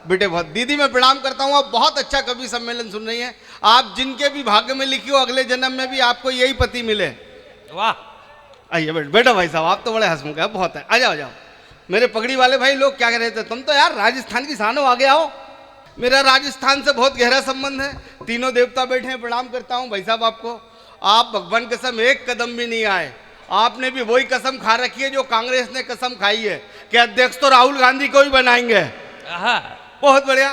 बेटे बहुत। दीदी मैं प्रणाम करता हूँ, आप बहुत अच्छा कवि सम्मेलन सुन रही हैं। आप जिनके भी भाग्य में लिखी हो अगले जन्म में भी आपको यही पति मिले। वाह, आइए बेटा भाई साहब, आप तो बड़े हंसमुख हैं, बहुत है। आ जाओ जाओ। मेरे पगड़ी वाले भाई लोग क्या कह रहे थे, तुम तो यार राजस्थान की शान हो, आगे आओ। मेरा राजस्थान से बहुत गहरा संबंध है। तीनों देवता बैठे हैं, प्रणाम करता हूँ भाई साहब आपको। आप भगवान कसम एक कदम भी नहीं आए। आपने भी वही कसम खा रखी है जो कांग्रेस ने कसम खाई है कि अध्यक्ष तो राहुल गांधी को ही बनाएंगे। बहुत बढ़िया।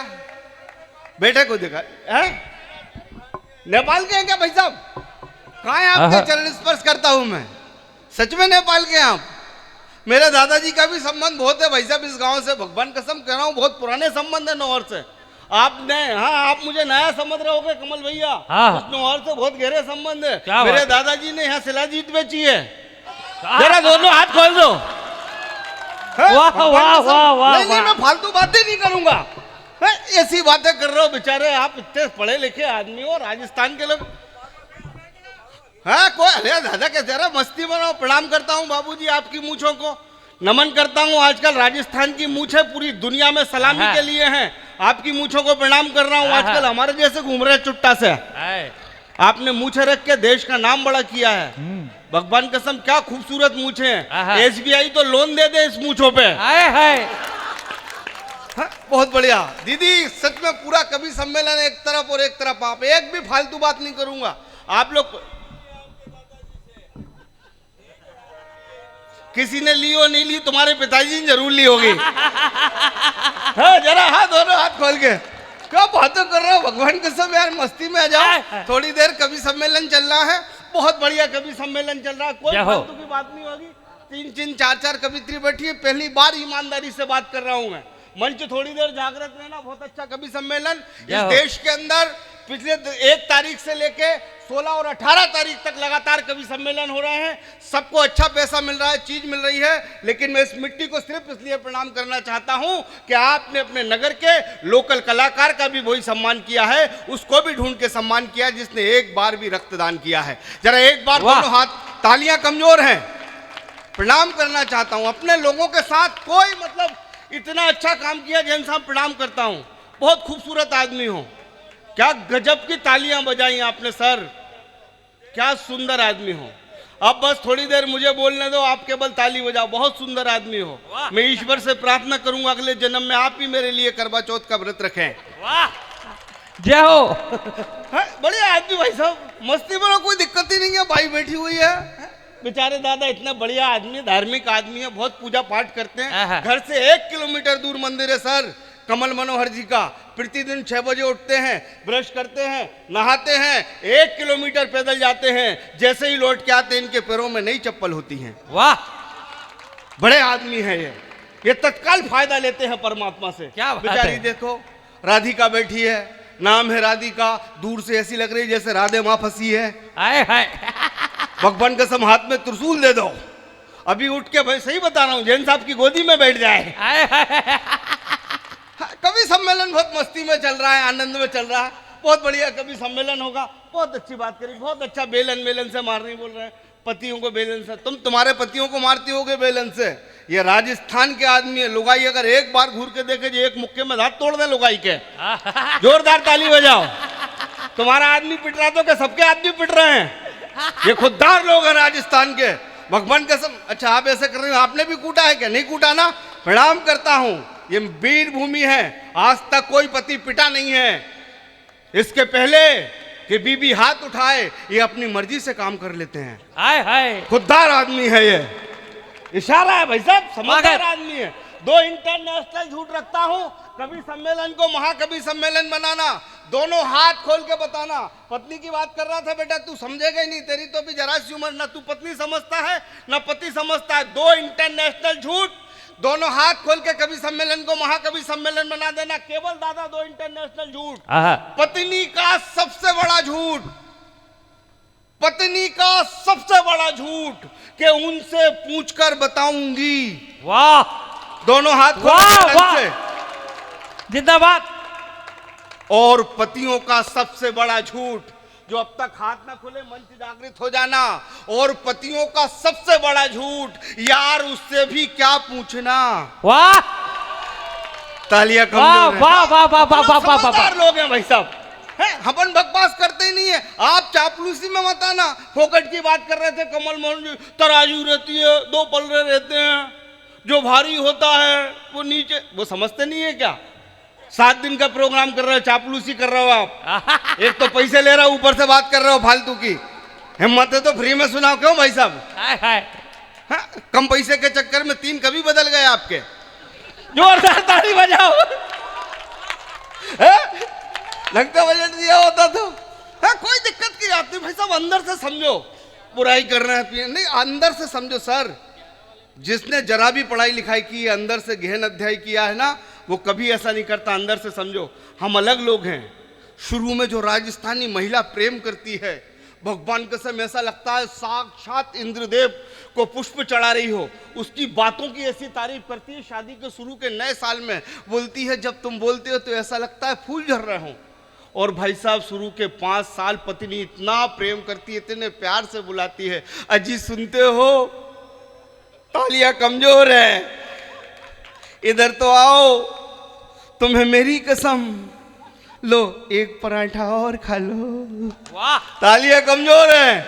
बेटे को देखा है, नेपाल के हैं क्या भाई साहब? कहाँ है आपके चरण स्पर्श करता हूं मैं, सच में नेपाल के हैं आप? मेरे दादाजी का भी संबंध बहुत है भाई साहब इस गांव से, भगवान कसम कह रहा हूँ, बहुत पुराने संबंध है नौहर से। आपने आप मुझे नया समझ रहे होगे कमल भैया, नौहर से बहुत गहरे संबंध है। मेरे दादाजी ने यहाँ शिलाजीत बेची है। जरा दोनों हाथ खोल दो। वाह वाह वाह वाह। नहीं मैं फालतू बातें नहीं करूंगा। ऐसी बातें कर रहे हो बेचारे, आप इतने पढ़े लिखे आदमी हो, राजस्थान के लोग। हाँ कोई, अरे दादा कैसे रहा, मस्ती बनाओ। प्रणाम करता हूँ बाबूजी आपकी मूछों को, नमन करता हूँ। आजकल राजस्थान की मूछें पूरी दुनिया में सलामी के लिए हैं। आपकी मूछों को प्रणाम कर रहा हूँ। आजकल हमारे जैसे घूम रहे चुट्टा से, आपने मूछे रख के देश का नाम बड़ा किया है। भगवान कसम क्या खूबसूरत मूछे हैं। SBI तो लोन दे दे इस मूछों पे। बहुत बढ़िया दीदी, सच में पूरा कवि सम्मेलन एक तरफ और एक तरफ आप, एक भी फालतू बात नहीं करूंगा। आप लोग किसी ने ली हो नहीं ली, तुम्हारे पिताजी ने जरूर ली होगी। हाँ जरा हाथ, दोनों हाथ खोल के क्या बातें कर रहे हो, भगवान कसम यार मस्ती में आ जाओ। थोड़ी देर कवि सम्मेलन चल रहा है, बहुत बढ़िया कवि सम्मेलन चल रहा है, कोई फालतू की बात नहीं होगी। 3-3 4-4 कवित्री बैठी है, पहली बार ईमानदारी से बात कर रहा हूं मैं। मंच थोड़ी देर जागृत रहना, बहुत अच्छा कवि सम्मेलन। इस देश के अंदर पिछले 1 तारीख से लेके 16 और 18 तारीख तक लगातार कवि सम्मेलन हो रहे हैं। सबको अच्छा पैसा मिल रहा है, चीज मिल रही है। लेकिन मैं इस मिट्टी को सिर्फ इसलिए प्रणाम करना चाहता हूं कि आपने अपने नगर के लोकल कलाकार का भी वही सम्मान किया है, उसको भी ढूंढ के सम्मान किया जिसने एक बार भी रक्तदान किया है। जरा एक बार दोनों हाथ, तालियां कमजोर हैं, प्रणाम करना चाहता हूं अपने लोगों के साथ। कोई मतलब इतना अच्छा काम किया जैन साहब, प्रणाम करता हूं। बहुत खूबसूरत आदमी हो, क्या गजब की तालियां बजाई आपने सर, क्या सुंदर आदमी हो। अब बस थोड़ी देर मुझे बोलने दो, आप केवल ताली बजाओ। बहुत सुंदर आदमी हो। मैं ईश्वर से प्रार्थना करूंगा अगले जन्म में आप ही मेरे लिए करवा चौथ का व्रत रखें। वाह जय हो। बड़े आदमी भाई साहब, मस्ती में कोई दिक्कत ही नहीं है। भाई बैठी हुई है, बेचारे दादा इतना बढ़िया आदमी, धार्मिक आदमी है, बहुत पूजा पाठ करते हैं। घर से 1 किलोमीटर दूर मंदिर है सर, कमल मनोहर जी का। प्रतिदिन 6 बजे उठते हैं, ब्रश करते हैं, नहाते हैं, 1 किलोमीटर पैदल जाते हैं। जैसे ही लौट के आते हैं इनके पैरों में नई चप्पल होती है। वाह, बड़े आदमी हैं ये तत्काल फायदा लेते हैं परमात्मा से। क्या बेचारी देखो, राधिका बैठी है, नाम है राधिका, दूर से ऐसी लग रही जैसे राधे माँ फंसी है। भगवान कसम हाथ में त्रिशूल दे दो, अभी उठ के, भाई सही बता रहा हूँ, जैन साहब की गोदी में बैठ जाए। कवि सम्मेलन बहुत मस्ती में चल रहा है, आनंद में चल रहा है, बहुत बढ़िया कवि सम्मेलन होगा। बहुत अच्छी बात करी, बहुत अच्छा। बेलन बेलन से मार नहीं बोल रहे हैं, पतियों को बेलन से। तुम तुम्हारे पतियों को मारती होगे बेलन से। ये राजस्थान के आदमी है। लुगाई अगर एक बार घूर के देखे जो एक मुक्के में दांत तोड़ दे लुगाई के। जोरदार ताली बजाओ। तुम्हारा आदमी पिट रहा तो क्या सबके आदमी पिट रहे हैं? ये खुददार लोग हैं राजस्थान के, भगवान कसम। अच्छा आप ऐसे कर रहे हो, आपने भी कूटा है क्या? नहीं कूटा ना, प्रणाम करता हूं। ये वीर भूमि है, आज तक कोई पति पिटा नहीं है। इसके पहले कि बीबी हाथ उठाए, ये अपनी मर्जी से काम कर लेते हैं। हाय हाय, खुददार आदमी है ये। इशारा है भाई साहब, समझदार आदमी है। 2 इंटरनेशनल झूठ रखता हूं, कवि सम्मेलन को महाकवि सम्मेलन बनाना। दोनों हाथ खोल के बताना। पत्नी की बात कर रहा था बेटा, तू समझेगा ही नहीं, तेरी तो भी जरा सी उम्र, ना तू पत्नी समझता है ना पति समझता है। 2 इंटरनेशनल झूठ, दोनों हाथ खोल के कवि सम्मेलन को महाकवि सम्मेलन बना देना। केवल दादा 2 इंटरनेशनल झूठ। पत्नी का सबसे बड़ा झूठ, पत्नी का सबसे बड़ा झूठ कि उनसे पूछकर बताऊंगी। वाह, दोनों हाथ खोल के जिंदाबाद। और पतियों का सबसे बड़ा झूठ, जो अब तक हाथ ना खुले मंच जागृत हो जाना। और पतियों का सबसे बड़ा झूठ, यार उससे भी क्या पूछना। वाह, तालियां वाह कमजोर हैं। वाह वाह वाह वाह वाह वाह वाह समझदार लोग हैं भाई साहब, हैं? अपन बकवास करते ही नहीं है। आप चापलूसी में मत आना। फोकट की बात कर रहे थे कमल मोहन जी, तराजू रहती है, दो पलड़े रहते हैं, जो भारी होता है वो नीचे, वो समझते नहीं है क्या? 7 दिन का प्रोग्राम कर रहे हो, चापलूसी कर रहे हो आप। एक तो पैसे ले रहे हो, ऊपर से बात कर रहे हो फालतू की। हिम्मत है तो फ्री में सुनाओ, क्यों भाई साहब? हाय हाय हाँ? कम पैसे के चक्कर में 3 कभी बदल गए आपके। जोरदार ताली बजाओ। लगता बजट दिया होता तो हाँ, कोई दिक्कत की बात नहीं भाई साहब। अंदर से समझो, बुराई कर रहे हैं नहीं, अंदर से समझो सर। जिसने जरा भी पढ़ाई लिखाई की है, अंदर से गहन अध्याय किया है ना, वो कभी ऐसा नहीं करता। अंदर से समझो, हम अलग लोग हैं। शुरू में जो राजस्थानी महिला प्रेम करती है, भगवान कसम ऐसा लगता है साक्षात इंद्रदेव को पुष्प चढ़ा रही हो। उसकी बातों की ऐसी तारीफ करती है, शादी के शुरू के नए साल में बोलती है, जब तुम बोलते हो तो ऐसा लगता है फूल झड़ रहे हो। और भाई साहब शुरू के 5 साल पत्नी इतना प्रेम करती है, इतने प्यार से बुलाती है, अजी सुनते हो, तालियां कमजोर है, इधर तो आओ, तुम्हें मेरी कसम, लो एक पराठा और खा लो। वाह तालियां कमजोर है,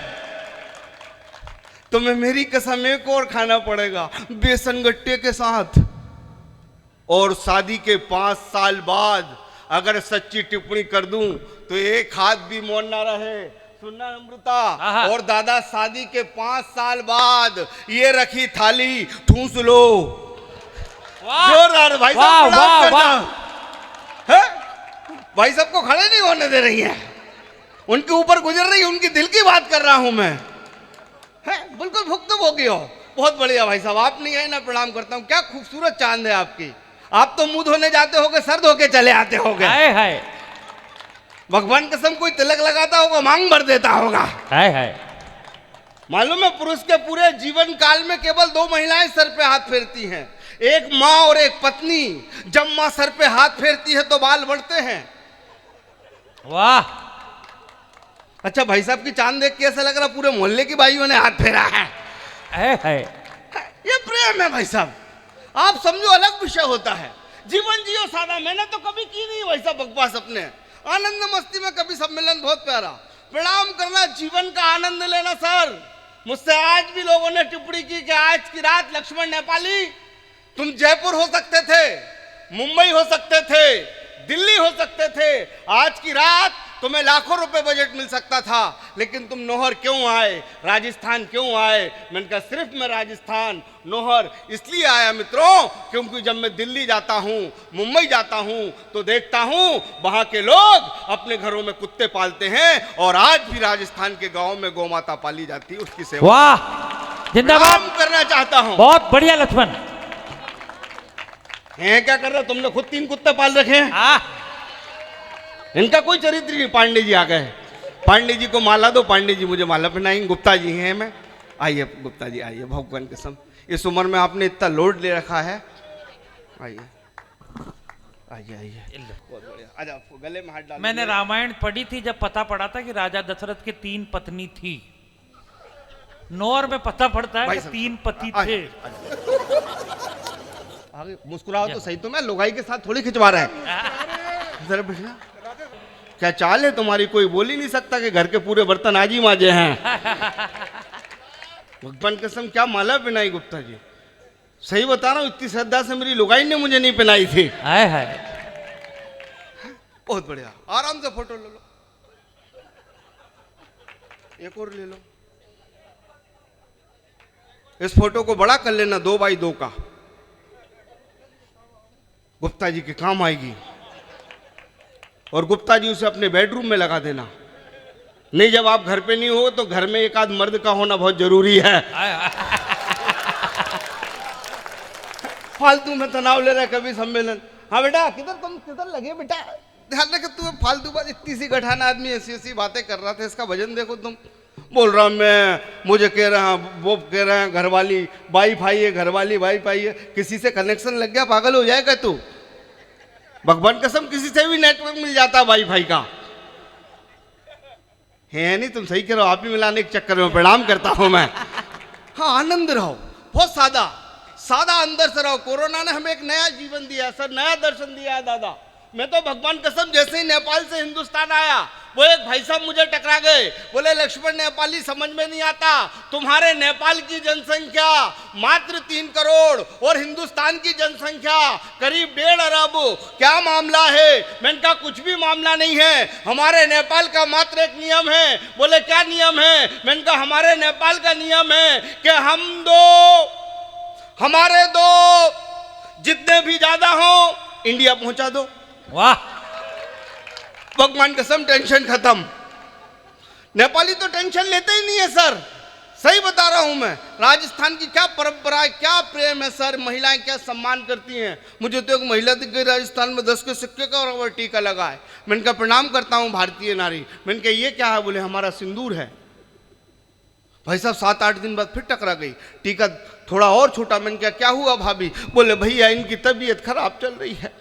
तुम्हें मेरी कसम एक और खाना पड़ेगा, बेसन गट्टे के साथ। और शादी के 5 साल बाद अगर सच्ची टिप्पणी कर दूं तो एक हाथ भी मौन ना रहे। सुनना अमृता और दादा, शादी के 5 साल बाद ये रखी थाली ठूस लो। जोरदार भाई साहब, प्रणाम करना। है? भाई साहब को खड़े नहीं होने दे रही है, उनके ऊपर गुजर रही है, उनकी दिल की बात कर रहा हूं मैं। है? बिल्कुल भुक्तम हो गई हो। बहुत बढ़िया भाई साहब, आप नहीं आए ना, प्रणाम करता हूं। क्या खूबसूरत चांद है आपकी। आप तो मुंह धोने जाते होगे, सर धो के चले आते होगे। हाय हाय भगवान कसम कोई तिलक लगाता होगा, मांग भर देता होगा। हाय हाय मालूम है, पुरुष के पूरे जीवन काल में केवल 2 महिलाएं सर पे हाथ फेरती हैं, एक माँ और एक पत्नी। जब माँ सर पे हाथ फेरती है तो बाल बढ़ते हैं। वाह अच्छा भाई साहब की चांद देख के ऐसा लग रहा पूरे मोहल्ले की बाइयों ने हाथ फेरा है। हाय ये प्रेम है भाई साहब। आप समझो, अलग विषय होता है। जीवन जियो सादा। मैंने तो कभी की नहीं भाई साहब बकवास अपने। आनंद मस्ती में कभी सम्मेलन बहुत प्यारा। प्रणाम करना, जीवन का आनंद लेना सर। मुझसे आज भी लोगों ने टिप्पणी की कि आज की रात लक्ष्मण नेपाली, तुम जयपुर हो सकते थे, मुंबई हो सकते थे, दिल्ली हो सकते थे, आज की रात तुम्हें लाखों रुपए बजट मिल सकता था, लेकिन तुम नौहर क्यों आए, राजस्थान क्यों आए? मैंने कहा सिर्फ मैं राजस्थान नौहर इसलिए आया मित्रों, क्योंकि जब मैं दिल्ली जाता हूँ, मुंबई जाता हूँ, तो देखता हूँ वहां के लोग अपने घरों में कुत्ते पालते हैं, और आज भी राजस्थान के गाँव में गौ माता पाली जाती है, उसकी सेवा वाह जिंदाबाद करना चाहता हूँ। बहुत बढ़िया लक्ष्मण। हैं क्या कर रहे हो? तुमने खुद 3 कुत्ते पाल रखे हैं। इनका कोई चरित्र नहीं। पांडे जी आ गए। पांडे जी को माला दो। पांडे जी मुझे माला पहनाएंगे। गुप्ता जी हैं। मैं आइए गुप्ता जी आइए। भगवान कसम इस उम्र में आपने इतना लोड ले रखा है। आइए आइए आइए, बहुत बढ़िया। आजा, गले में हाथ डाल। मैंने रामायण पढ़ी थी, जब पता पड़ा था कि राजा दशरथ के 3 पत्नी थी। नौर में पता पड़ता है कि 3 पति थे। आगे मुस्कुराओ तो सही। तो मैं लुगाई के साथ थोड़ी खिंचवा रहा है। जरा बैठना। क्या चाल है तुम्हारी? कोई बोल ही नहीं सकता कि घर के पूरे बर्तन आज ही मांजे हैं। भगवान कसम क्या माला पहनाई गुप्ता जी। सही बता रहा हूँ, इतनी श्रद्धा से मेरी लुगाई ने मुझे नहीं पहनाई थी। हाय हाय बहुत बढ़िया। आराम से फोटो ले लो। एक और ले लो। इस फोटो को बड़ा कर लेना, 2x2 का। गुप्ता जी के काम आएगी। और गुप्ता जी उसे अपने बेडरूम में लगा देना। नहीं, जब आप घर पे नहीं हो तो घर में एक आध मर्द का होना बहुत जरूरी है। फालतू में तनाव ले रहा है कभी सम्मेलन। हाँ बेटा, किधर लगे बेटा? ध्यान रखे, तुम्हें फालतू बात। इतनी सी गठान आदमी ऐसी ऐसी बातें कर रहा था। इसका वजन देखो तुम। बोल रहा मैं, मुझे कह रहा, वो कह रहे हैं घरवाली वाईफाई है, घरवाली वाईफाई है। किसी से कनेक्शन लग गया, पागल हो जाएगा तू। भगवान कसम किसी से भी नेटवर्क मिल जाता है वाईफाई का। है नहीं, तुम सही कह रहे हो। आप ही मिलाने के चक्कर में प्रणाम करता हूं मैं। हाँ, आनंद रहो। बहुत सादा। सादा अंदर से रहो। कोरोना ने हमें एक नया जीवन दिया है सर, नया दर्शन दिया है दादा। मैं तो भगवान कसम जैसे ही नेपाल से हिंदुस्तान आया, वो एक भाई साहब मुझे टकरा गए, बोले लक्ष्मण नेपाली समझ में नहीं आता, तुम्हारे नेपाल की जनसंख्या मात्र 3 करोड़ और हिंदुस्तान की जनसंख्या करीब 1.5 अरब, क्या मामला है? मैंने कहा कुछ भी मामला नहीं है, हमारे नेपाल का मात्र एक नियम है। बोले क्या नियम है? मैंने कहा हमारे नेपाल का नियम है कि हमारे दो जितने भी ज्यादा हो इंडिया पहुंचा दो। वाह, भगवान कसम टेंशन खत्म। नेपाली तो टेंशन लेते ही नहीं है सर, सही बता रहा हूं मैं। राजस्थान की क्या परंपरा है, क्या प्रेम है सर, महिलाएं क्या सम्मान करती हैं। मुझे तो एक महिला दिख गई राजस्थान में 10 के सिक्के का और टीका लगा है। मैंने कहा प्रणाम करता हूं भारतीय नारी। मैंने कहा ये क्या है? बोले हमारा सिंदूर है। भाई साहब 7-8 दिन बाद फिर टकरा गई, टीका थोड़ा और छोटा। मैंने कहा क्या हुआ भाभी? बोले भैया इनकी तबीयत खराब चल रही है।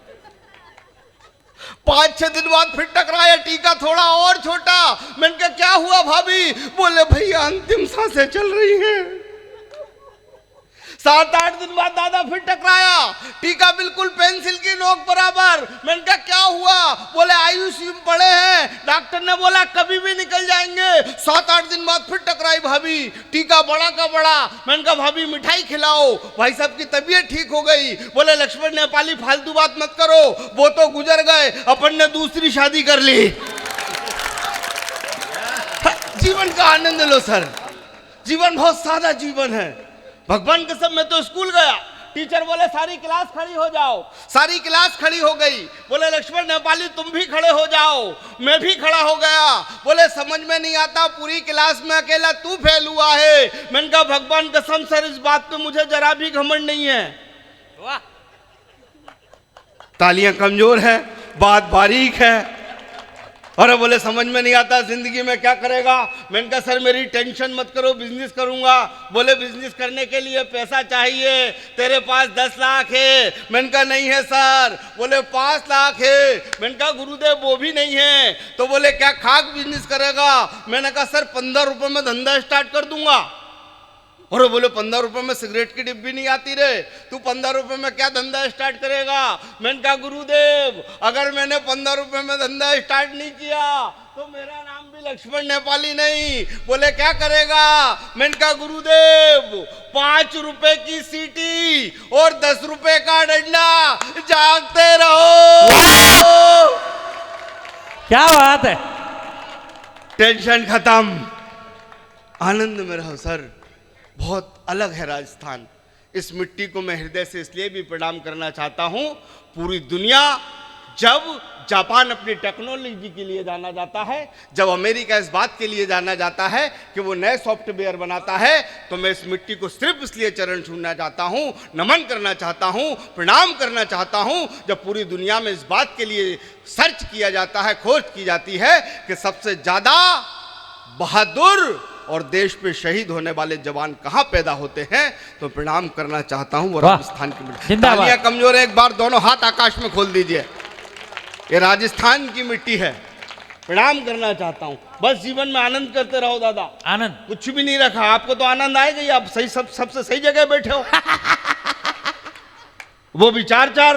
5-6 दिन बाद फिर टकराया, टीका थोड़ा और छोटा। मैंने कहा क्या हुआ भाभी? बोले भैया अंतिम सांसें चल रही हैं। 7-8 दिन बाद दादा फिर टकराया, टीका बिल्कुल पेंसिल की नोक बराबर। मैंने कहा क्या हुआ? बोले आईसीयू में पड़े हैं, डॉक्टर ने बोला कभी भी निकल जाएंगे। 7-8 दिन बाद फिर टकराई भाभी, टीका बड़ा का बड़ा। मैंने कहा भाभी मिठाई खिलाओ। भाई साहब की तबीयत ठीक हो गई। बोले लक्ष्मण नेपाली फालतू बात मत करो, वो तो गुजर गए, अपन ने दूसरी शादी कर ली। जीवन का आनंद लो सर, जीवन बहुत सादा जीवन है। भगवान कसम मैं तो स्कूल गया, टीचर बोले सारी क्लास खड़ी हो जाओ, सारी क्लास खड़ी हो गई। बोले लक्ष्मण नेपाली तुम भी खड़े हो जाओ, मैं भी खड़ा हो गया। बोले समझ में नहीं आता, पूरी क्लास में अकेला तू फेल हुआ है। मैंने कहा भगवान कसम सर इस बात पे मुझे जरा भी घमंड नहीं है। वाह, तालियां कमजोर है, बात बारीक है। और बोले समझ में नहीं आता जिंदगी में क्या करेगा? मैंने कहा सर मेरी टेंशन मत करो, बिजनेस करूंगा। बोले बिजनेस करने के लिए पैसा चाहिए, तेरे पास 10 लाख है। मैंने कहा नहीं है सर। बोले 5 लाख है। मैंने कहा गुरुदेव वो भी नहीं है। तो बोले क्या खाक बिजनेस करेगा? मैंने कहा सर 15 रुपए में धंधा स्टार्ट कर दूंगा। और बोले 15 रुपए में सिगरेट की डिब्बी नहीं आती रे, तू 15 रुपए में क्या धंधा स्टार्ट करेगा? मैंने कहा गुरुदेव अगर मैंने 15 रुपए में धंधा स्टार्ट नहीं किया तो मेरा नाम भी लक्ष्मण नेपाली नहीं। बोले क्या करेगा? मैंने कहा गुरुदेव 5 रुपए की सीटी और 10 रुपए का डंडा, जागते रहो। क्या बात है, टेंशन खत्म, आनंद में रहो सर। बहुत अलग है राजस्थान। इस मिट्टी को मैं हृदय से इसलिए भी प्रणाम करना चाहता हूं। पूरी दुनिया जब जापान अपनी टेक्नोलॉजी के लिए जाना जाता है, जब अमेरिका इस बात के लिए जाना जाता है कि वो नए सॉफ्टवेयर बनाता है, तो मैं इस मिट्टी को सिर्फ इसलिए चरण छूना चाहता हूं, नमन करना चाहता हूं, प्रणाम करना चाहता हूं। जब पूरी दुनिया में इस बात के लिए सर्च किया जाता है, खोज की जाती है कि सबसे ज्यादा बहादुर और देश पे शहीद होने वाले जवान कहां पैदा होते हैं, तो प्रणाम करना चाहता हूं वो राजस्थान की मिट्टी। तालियां कमजोर है, एक बार दोनों हाथ आकाश में खोल दीजिए। ये राजस्थान की मिट्टी है, प्रणाम करना चाहता हूं। बस जीवन में आनंद करते रहो दादा, आनंद कुछ भी नहीं रखा। आपको तो आनंद आएगा ही, आप सही सबसे सही जगह बैठे हो। वो भी 4-4,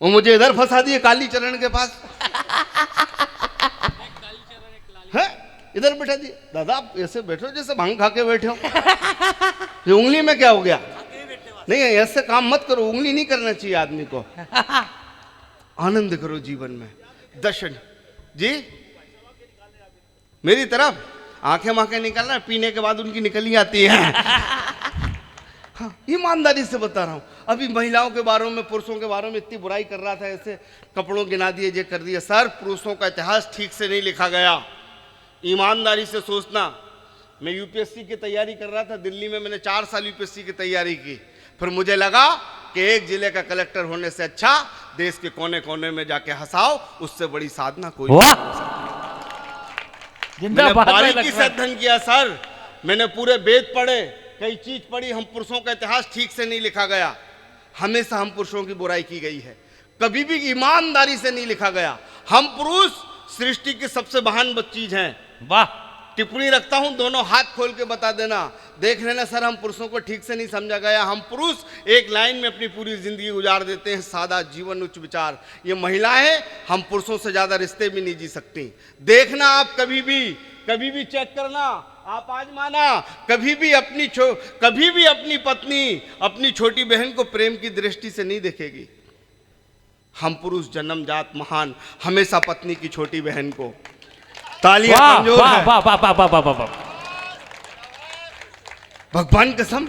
वो मुझे इधर फंसा दिए काली चरण के पास है, इधर बैठा दिए। दादा आप ऐसे बैठो जैसे भांग खा के बैठे हो। ये उंगली में क्या हो गया? नहीं ऐसे काम मत करो, उंगली नहीं करना चाहिए आदमी को। आनंद करो जीवन में। दर्शन जी मेरी तरफ आंखें मांखें निकालना, पीने के बाद उनकी निकल ही आती है। हाँ, ईमानदारी से बता रहा हूं। अभी महिलाओं के बारे में, पुरुषों के बारे में इतनी बुराई कर रहा था, ऐसे कपड़ों गिना दिए, ये कर दिए। सर पुरुषों का इतिहास ठीक से नहीं लिखा गया, ईमानदारी से सोचना। मैं यूपीएससी की तैयारी कर रहा था दिल्ली में, मैंने 4 साल यूपीएससी की तैयारी की। फिर मुझे लगा कि एक जिले का कलेक्टर होने से अच्छा देश के कोने कोने में जाके हंसाओ, उससे बड़ी साधना कोई नहीं हो सकती। मैंने बारीकी से अध्ययन किया सर, मैंने पूरे वेद पढ़े, कई चीज पढ़ी। हम पुरुषों का इतिहास ठीक से नहीं लिखा गया, हमेशा हम पुरुषों की बुराई की गई है, कभी भी ईमानदारी से नहीं लिखा गया। हम पुरुष सृष्टि की सबसे महान चीज हैं। वाह, टिप्पणी रखता हूं, दोनों हाथ खोल के बता देना। देख लेना सर, हम पुरुषों को ठीक से नहीं समझा गया। हम पुरुष एक लाइन में अपनी पूरी जिंदगी गुजार देते हैं, सादा जीवन उच्च विचार। ये महिलाएं हम पुरुषों से ज्यादा रिश्ते भी नहीं जी सकती। देखना आप कभी भी चेक करना, आप आजमाना, कभी भी अपनी पत्नी अपनी छोटी बहन को प्रेम की दृष्टि से नहीं देखेगी। हम पुरुष जन्मजात महान, हमेशा पत्नी की छोटी बहन को। तालियां कमजोर है। भगवान कसम,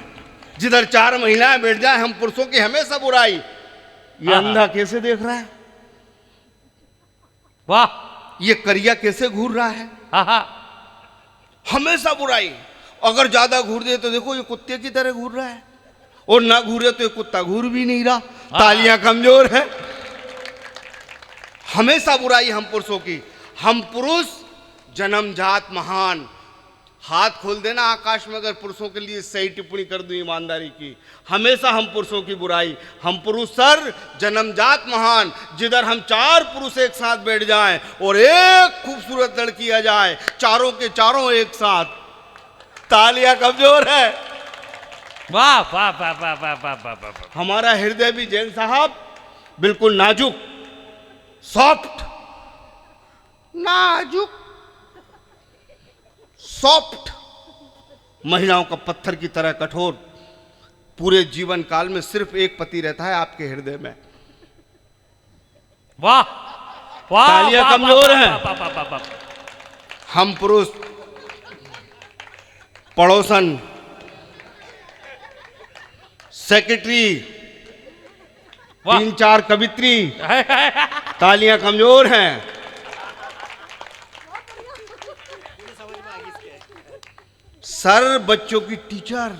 जिधर 4 महिलाएं बैठ जाए हम पुरुषों की हमेशा बुराई। ये अंधा कैसे देख रहा है? वाह, ये करिया कैसे घूर रहा है? हमेशा बुराई। अगर ज्यादा घूर दे तो देखो ये कुत्ते की तरह घूर रहा है, और ना घूरे तो ये कुत्ता घूर भी नहीं रहा। तालियां कमजोर है। हमेशा बुराई हम पुरुषों की। हम पुरुष जन्मजात महान। हाथ खोल देना आकाश में अगर पुरुषों के लिए सही टिप्पणी कर दूं ईमानदारी की। हमेशा हम पुरुषों की बुराई। हम पुरुष सर जन्मजात महान, जिधर हम 4 पुरुष एक साथ बैठ जाएं और एक खूबसूरत लड़की आ जाए, चारों के चारों एक साथ। तालियां कमजोर है। वाह वाह वाह वाह वाह वाह वाह वाह। हमारा हृदय भी जैन साहब बिल्कुल नाजुक, सॉफ्ट, नाजुक सॉफ्ट, महिलाओं का पत्थर की तरह कठोर। पूरे जीवन काल में सिर्फ एक पति रहता है आपके हृदय में। वाह वाह, तालियां कमजोर हैं। हम पुरुष पड़ोसन, सेक्रेटरी, 3-4 कवित्री। तालियां कमजोर हैं। सर बच्चों की टीचर।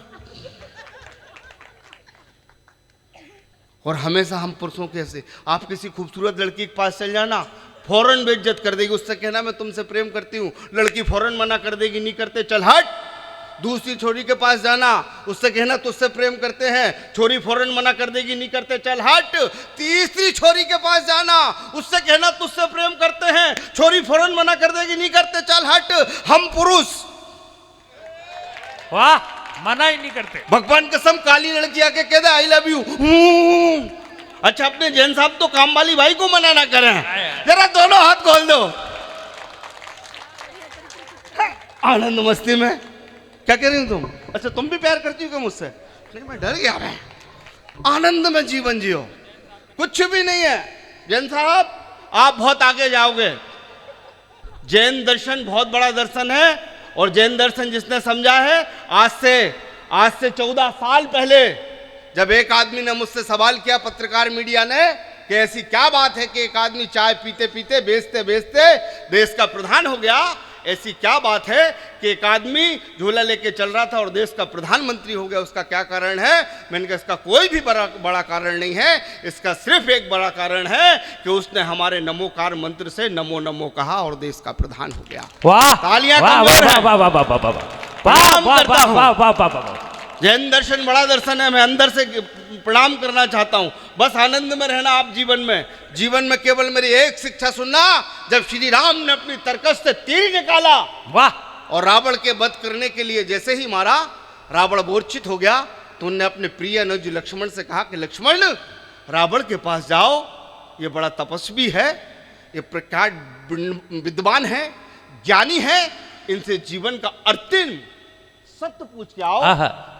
और हमेशा हम पुरुषों के ऐसे, आप किसी खूबसूरत लड़की के पास चल जाना, फौरन बेइज्जत कर देगी। उससे कहना मैं तुमसे प्रेम करती हूँ, लड़की फौरन मना कर देगी, नहीं करते चल हट। दूसरी छोरी के पास जाना, उससे कहना तुझसे प्रेम करते हैं, छोरी फौरन मना कर देगी, नहीं करते चल हट। तीसरी छोरी के पास जाना, उससे कहना तुझसे प्रेम करते हैं, छोरी फौरन मना कर देगी, नहीं करते चल हट। हम पुरुष वाह, मना ही नहीं करते। भगवान कसम, काली लड़की आके कह दे आई लव यू, अच्छा अपने जैन साहब तो काम वाली भाई को मना ना करें। जरा दोनों हाथ खोल दो। आनंद मस्ती में क्या कह रही हो तुम? अच्छा तुम भी प्यार करती हो क्या मुझसे? नहीं मैं डर गया। मैं आनंद में जीवन जियो, कुछ भी नहीं है। जैन साहब आप बहुत आगे जाओगे। जैन दर्शन बहुत बड़ा दर्शन है, और जैन दर्शन जिसने समझा है, आज से 14 साल पहले जब एक आदमी ने मुझसे सवाल किया, पत्रकार मीडिया ने, कि ऐसी क्या बात है कि एक आदमी चाय पीते पीते बेचते बेचते देश का प्रधान हो गया। ऐसी क्या बात है कि एक आदमी झोला लेके चल रहा था और देश का प्रधानमंत्री हो गया, उसका क्या कारण है? मैंने कहा इसका कोई भी बड़ा कारण नहीं है, इसका सिर्फ एक बड़ा कारण है कि उसने हमारे नमोकार मंत्र से नमो नमो कहा और देश का प्रधान हो गया। वाह, तालियां जैन दर्शन बड़ा दर्शन है। मैं अंदर से प्रणाम करना चाहता हूं। बस आनंद में रहना आप जीवन में केवल मेरी एक शिक्षा सुनना। जब श्री राम ने अपनी तरकस से तीर निकाला, वाह, और रावण के वध करने के लिए जैसे ही मारा, रावण मूर्छित हो गया, तो उन्होंने अपने प्रिय अनुज लक्ष्मण से कहा कि लक्ष्मण, रावण के पास जाओ, ये बड़ा तपस्वी है, ये प्रख्यात विद्वान है, ज्ञानी है, इनसे जीवन का अंतिम सत्य पूछ के आओ।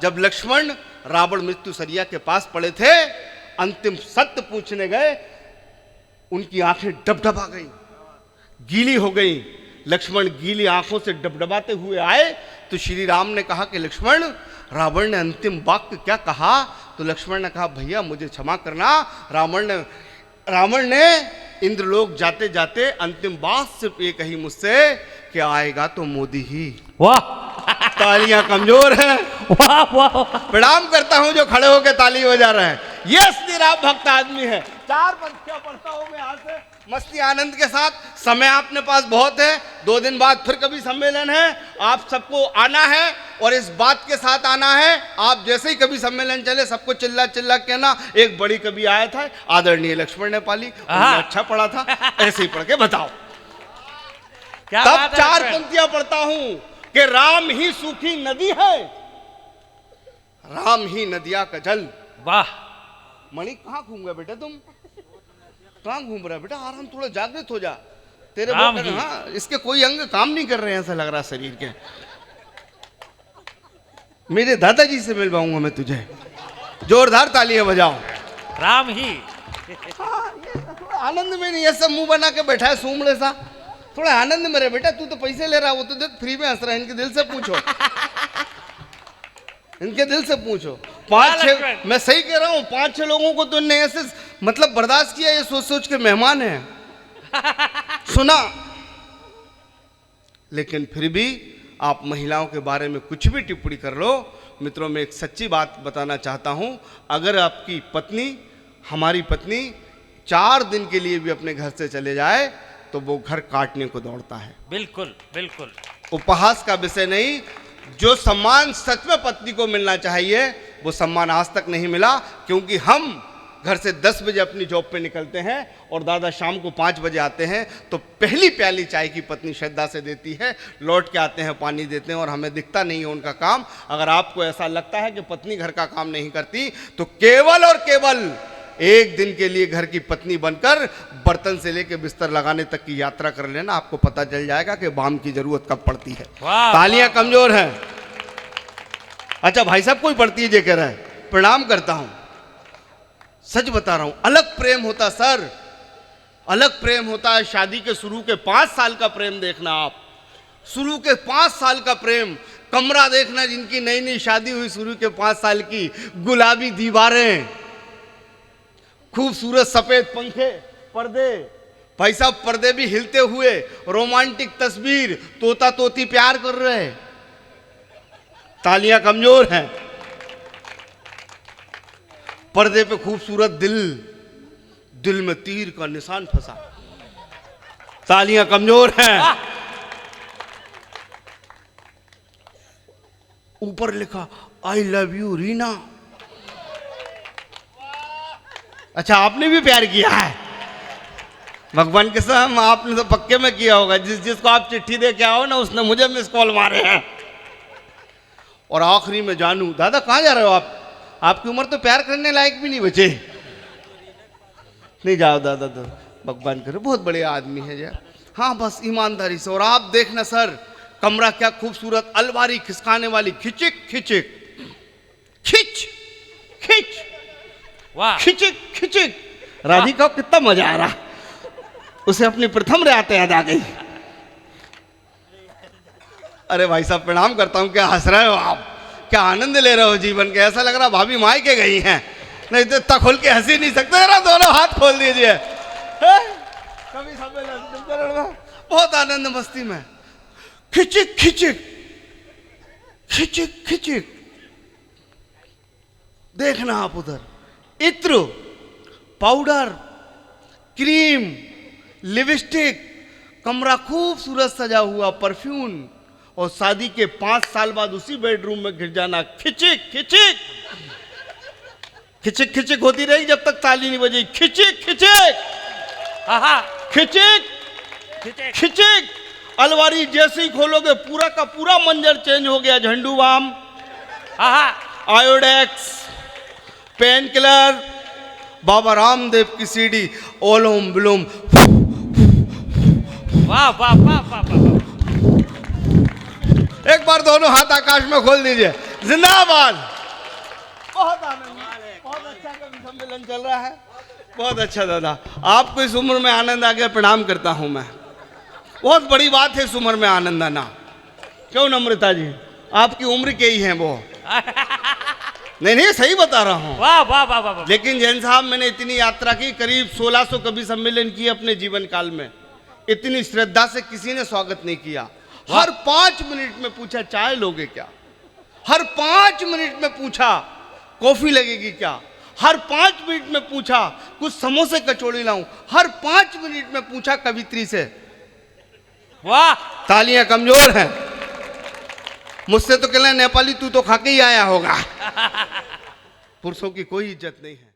जब लक्ष्मण रावण मृत्यु सरिया के पास पड़े थे, अंतिम सत्य पूछने गए, उनकी आंखें डबडबा गई, गीली हो गई। लक्ष्मण गीली आंखों से डबडबाते हुए आए तो श्री राम ने कहा कि लक्ष्मण, रावण ने अंतिम वाक्य क्या कहा? तो लक्ष्मण ने कहा भैया मुझे क्षमा करना, रावण ने इंद्रलोक जाते जाते अंतिम बात सिर्फ एक कही मुझसे कि आएगा तो मोदी ही। वाह, तालियां कमजोर हैं। वाह वाह, प्रणाम करता हूं जो खड़े होकर ताली बजा रहे हैं। ये असली राम भक्त आदमी है। 4 पंक्तियां पढ़ता हूं मैं यहाँ से मस्ती आनंद के साथ। समय आपने पास बहुत है, 2 दिन बाद फिर कभी सम्मेलन है, आप सबको आना है और इस बात के साथ आना है। आप जैसे ही कभी सम्मेलन चले सबको चिल्ला चिल्ला कहना। एक बड़ी कवि आया था आदरणीय लक्ष्मण नेपाली, अच्छा पढ़ा था, ऐसे ही पढ़ के बताओ। तब 4 पंक्तियां पढ़ता हूं कि राम ही सूखी नदी है, राम ही नदिया का जल। वाह। मणि कहाँ घूम गया बेटा, तुम कहाँ घूम रहा है बेटा? आराम, थोड़ा जागृत हो जा। तेरे राम वो ही। हाँ, इसके कोई अंग काम नहीं कर रहे हैं ऐसा लग रहा शरीर के। मेरे दादाजी से मिलवाऊंगा मैं तुझे। जोरदार तालियां बजाओ। राम ही। थोड़ा आनंद में नहीं, ऐसा मुंह बना के बैठा है सूमड़े सा। थोड़ा आनंद में रहे बेटा, तू तो पैसे ले रहा, वो तो देख फ्री में हंस रहा है। इनके दिल से पूछो, इनके दिल से पूछो। 5-6, मैं सही कह रहा हूँ, 5-6 लोगों को तो इनने ऐसे मतलब बर्दाश्त किया, ये सोच सोच के मेहमान है सुना। लेकिन फिर भी आप महिलाओं के बारे में कुछ भी टिप्पणी कर लो। मित्रों, मैं एक सच्ची बात बताना चाहता हूं, अगर आपकी पत्नी, हमारी पत्नी 4 दिन के लिए भी अपने घर से चले जाए तो वो घर काटने को दौड़ता है। बिल्कुल बिल्कुल। उपहास का विषय नहीं। जो सम्मान सच में पत्नी को मिलना चाहिए वो सम्मान आज तक नहीं मिला, क्योंकि हम घर से 10 बजे अपनी जॉब पे निकलते हैं और दादा शाम को 5 बजे आते हैं, तो पहली प्याली चाय की पत्नी श्रद्धा से देती है, लौट के आते हैं पानी देते हैं, और हमें दिखता नहीं है उनका काम। अगर आपको ऐसा लगता है कि पत्नी घर का काम नहीं करती, तो केवल और केवल एक दिन के लिए घर की पत्नी बनकर बर्तन से लेकर बिस्तर लगाने तक की यात्रा कर लेना, आपको पता चल जाएगा कि बाम की जरूरत कब पड़ती है। तालियां कमजोर हैं। अच्छा भाई साहब, कोई पड़ती है जे कह रहा है, प्रणाम करता हूं। सच बता रहा हूं, अलग प्रेम होता सर, अलग प्रेम होता है। शादी के शुरू के 5 साल का प्रेम देखना आप, शुरू के 5 साल का प्रेम। कमरा देखना, जिनकी नई नई शादी हुई, शुरू के 5 साल की, गुलाबी दीवारें, खूबसूरत सफेद पंखे, पर्दे, भाई साहब पर्दे भी हिलते हुए, रोमांटिक तस्वीर, तोता तोती प्यार कर रहे। तालियां कमजोर हैं। पर्दे पे खूबसूरत दिल, दिल में तीर का निशान फंसा। तालियां कमजोर हैं। ऊपर लिखा आई लव यू रीना। अच्छा, आपने भी प्यार किया है? भगवान के कसम, आपने तो पक्के में किया होगा। जिसको आप चिट्ठी दे के आओ ना, उसने मुझे मिस कॉल मारे हैं। और आखिरी में जानू, दादा कहाँ जा रहे हो आप? आपकी उम्र तो प्यार करने लायक भी नहीं बचे। नहीं जाओ दादा, तो भगवान करे, बहुत बड़े आदमी है यार। हाँ बस ईमानदारी से। और आप देखना सर, कमरा क्या खूबसूरत, अलमारी खिसकाने वाली, खिचिक खिचिक, खिच खिच, वाह, खिचिक खिचिक। राधिका को कितना मजा आ रहा, उसे अपनी प्रथम रात याद आ गई। अरे भाई साहब प्रणाम करता हूँ। क्या हंस रहे हो आप? क्या आनंद ले रहे हो जीवन के? ऐसा लग रहा भाभी माई के गई हैं, नहीं तो इतना खोल के हंसी नहीं सकते। जरा दोनों हाथ खोल दीजिए। कभी सम्मेलन बहुत आनंद मस्ती में, खिचिक खिचिक, खिचिक खिचिक। देखना आप उधर, इत्र, पाउडर, क्रीम, लिपस्टिक, कमरा खूबसूरत सजा हुआ, परफ्यूम, और शादी के 5 साल बाद उसी बेडरूम में गिर जाना। खिचिक खिचिक, खिचिक खिचिक होती रही जब तक ताली नहीं बजी। खिचिक खिचिक, खिचिक खिचिक। अलमारी जैसे ही खोलोगे पूरा का पूरा मंजर चेंज हो गया। झंडू balm, Iodex, pain killer, Baba Ramdev की सीडी, ओलोम विलोम। वाह वाह वाह वाह वाह। एक बार दोनों हाथ आकाश में खोल दीजिए। जिंदाबाद। बहुत आनंद, बहुत अच्छा कवि सम्मेलन चल रहा है। बहुत अच्छा दादा, आपको इस उम्र में आनंद आ गया, प्रणाम करता हूं मैं। बहुत बड़ी बात है इस उम्र में आनंद आना। क्यों नम्रता जी, आपकी उम्र के ही हैं वो। नहीं नहीं, सही बता रहा हूँ। वाह वाह वाह वाह। लेकिन जैन साहब, मैंने इतनी यात्रा की, करीब 1600 कवि सम्मेलन किए अपने जीवन काल में। इतनी श्रद्धा से किसी ने स्वागत नहीं किया। हर 5 मिनट में पूछा चाय लोगे क्या, हर 5 मिनट में पूछा कॉफी लगेगी क्या, हर 5 मिनट में पूछा कुछ समोसे कचौड़ी लाऊं, हर 5 मिनट में पूछा कवित्री से। वाह। तालियां कमजोर हैं। मुझसे तो कहना नेपाली तू तो खा के ही आया होगा। पुरुषों की कोई इज्जत नहीं है।